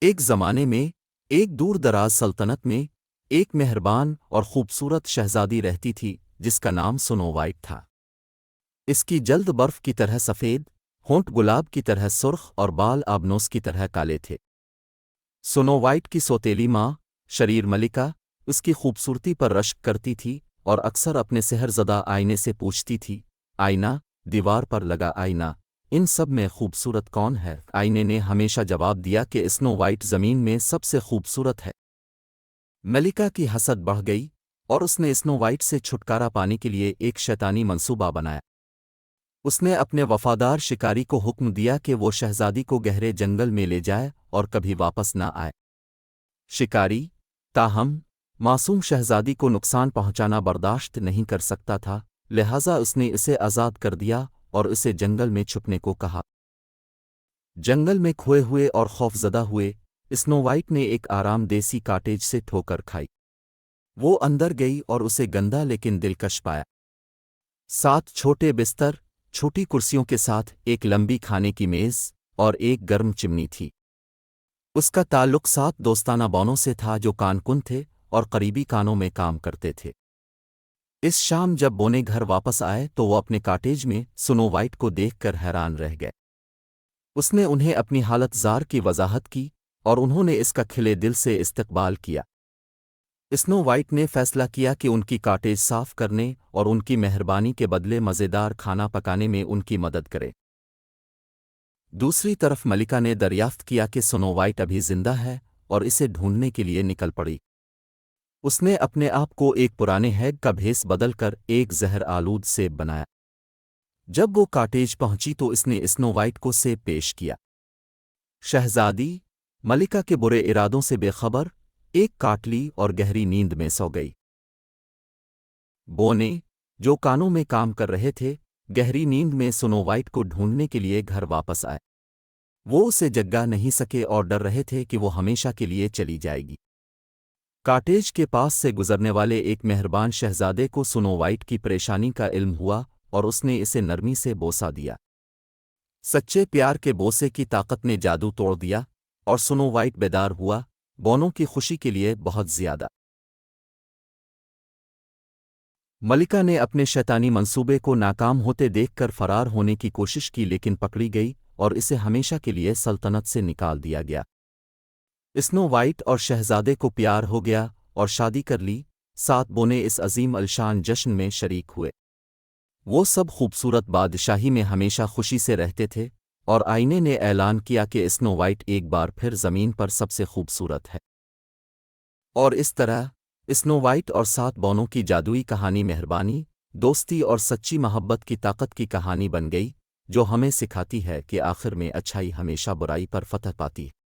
ایک زمانے میں ایک دور دراز سلطنت میں ایک مہربان اور خوبصورت شہزادی رہتی تھی جس کا نام سنو وائٹ تھا۔ اس کی جلد برف کی طرح سفید، ہونٹ گلاب کی طرح سرخ اور بال آبنوس کی طرح کالے تھے۔ سنو وائٹ کی سوتیلی ماں شریر ملکہ اس کی خوبصورتی پر رشک کرتی تھی اور اکثر اپنے سحر زدہ آئینے سے پوچھتی تھی، آئینہ، دیوار پر لگا آئینہ، ان سب میں خوبصورت کون ہے؟ آئینے نے ہمیشہ جواب دیا کہ سنو وائٹ زمین میں سب سے خوبصورت ہے۔ ملکہ کی حسد بڑھ گئی اور اس نے سنو وائٹ سے چھٹکارا پانے کے لیے ایک شیطانی منصوبہ بنایا۔ اس نے اپنے وفادار شکاری کو حکم دیا کہ وہ شہزادی کو گہرے جنگل میں لے جائے اور کبھی واپس نہ آئے۔ شکاری، تاہم، معصوم شہزادی کو نقصان پہنچانا برداشت نہیں کر سکتا تھا، لہذا اس نے اسے آزاد کر دیا اور اسے جنگل میں چھپنے کو کہا۔ جنگل میں کھوئے ہوئے اور خوفزدہ ہوئے سنو وائٹ نے ایک آرام دیسی کاٹیج سے ٹھوکر کھائی۔ وہ اندر گئی اور اسے گندا لیکن دلکش پایا۔ 7 چھوٹے بستر، چھوٹی کرسیوں کے ساتھ ایک لمبی کھانے کی میز اور ایک گرم چمنی تھی۔ اس کا تعلق 7 دوستانہ بونوں سے تھا جو کان کن تھے اور قریبی کانوں میں کام کرتے تھے۔ اس شام جب بونے گھر واپس آئے تو وہ اپنے کاٹیج میں سنو وائٹ کو دیکھ کر حیران رہ گئے۔ اس نے انہیں اپنی حالت زار کی وضاحت کی اور انہوں نے اس کا کھلے دل سے استقبال کیا۔ سنو وائٹ نے فیصلہ کیا کہ ان کی کاٹیج صاف کرنے اور ان کی مہربانی کے بدلے مزیدار کھانا پکانے میں ان کی مدد کرے۔ دوسری طرف ملکہ نے دریافت کیا کہ سنو وائٹ ابھی زندہ ہے اور اسے ڈھونڈنے کے لیے نکل پڑی۔ اس نے اپنے آپ کو ایک پرانے ہیگ کا بھیس بدل کر ایک زہر آلود سیب بنایا۔ جب وہ کاٹیج پہنچی تو اس نے سنو وائٹ کو سیب پیش کیا۔ شہزادی، ملکہ کے برے ارادوں سے بے خبر، ایک کاٹ لی اور گہری نیند میں سو گئی۔ بونے، جو کانوں میں کام کر رہے تھے، گہری نیند میں سنو وائٹ کو ڈھونڈنے کے لیے گھر واپس آئے۔ وہ اسے جگا نہیں سکے اور ڈر رہے تھے کہ وہ ہمیشہ کے لیے چلی جائے گی۔ کاٹیج کے پاس سے گزرنے والے ایک مہربان شہزادے کو سنو وائٹ کی پریشانی کا علم ہوا اور اس نے اسے نرمی سے بوسہ دیا۔ سچے پیار کے بوسے کی طاقت نے جادو توڑ دیا اور سنو وائٹ بیدار ہوا، بونوں کی خوشی کے لیے بہت زیادہ۔ ملکہ نے اپنے شیطانی منصوبے کو ناکام ہوتے دیکھ کر فرار ہونے کی کوشش کی لیکن پکڑی گئی اور اسے ہمیشہ کے لیے سلطنت سے نکال دیا گیا۔ سنو وائٹ اور شہزادے کو پیار ہو گیا اور شادی کر لی۔ 7 بونے اس عظیم الشان جشن میں شریک ہوئے۔ وہ سب خوبصورت بادشاہی میں ہمیشہ خوشی سے رہتے تھے اور آئینے نے اعلان کیا کہ سنو وائٹ ایک بار پھر زمین پر سب سے خوبصورت ہے۔ اور اس طرح سنو وائٹ اور 7 بونوں کی جادوئی کہانی مہربانی، دوستی اور سچی محبت کی طاقت کی کہانی بن گئی، جو ہمیں سکھاتی ہے کہ آخر میں اچھائی ہمیشہ برائی پر فتح پاتی ہے۔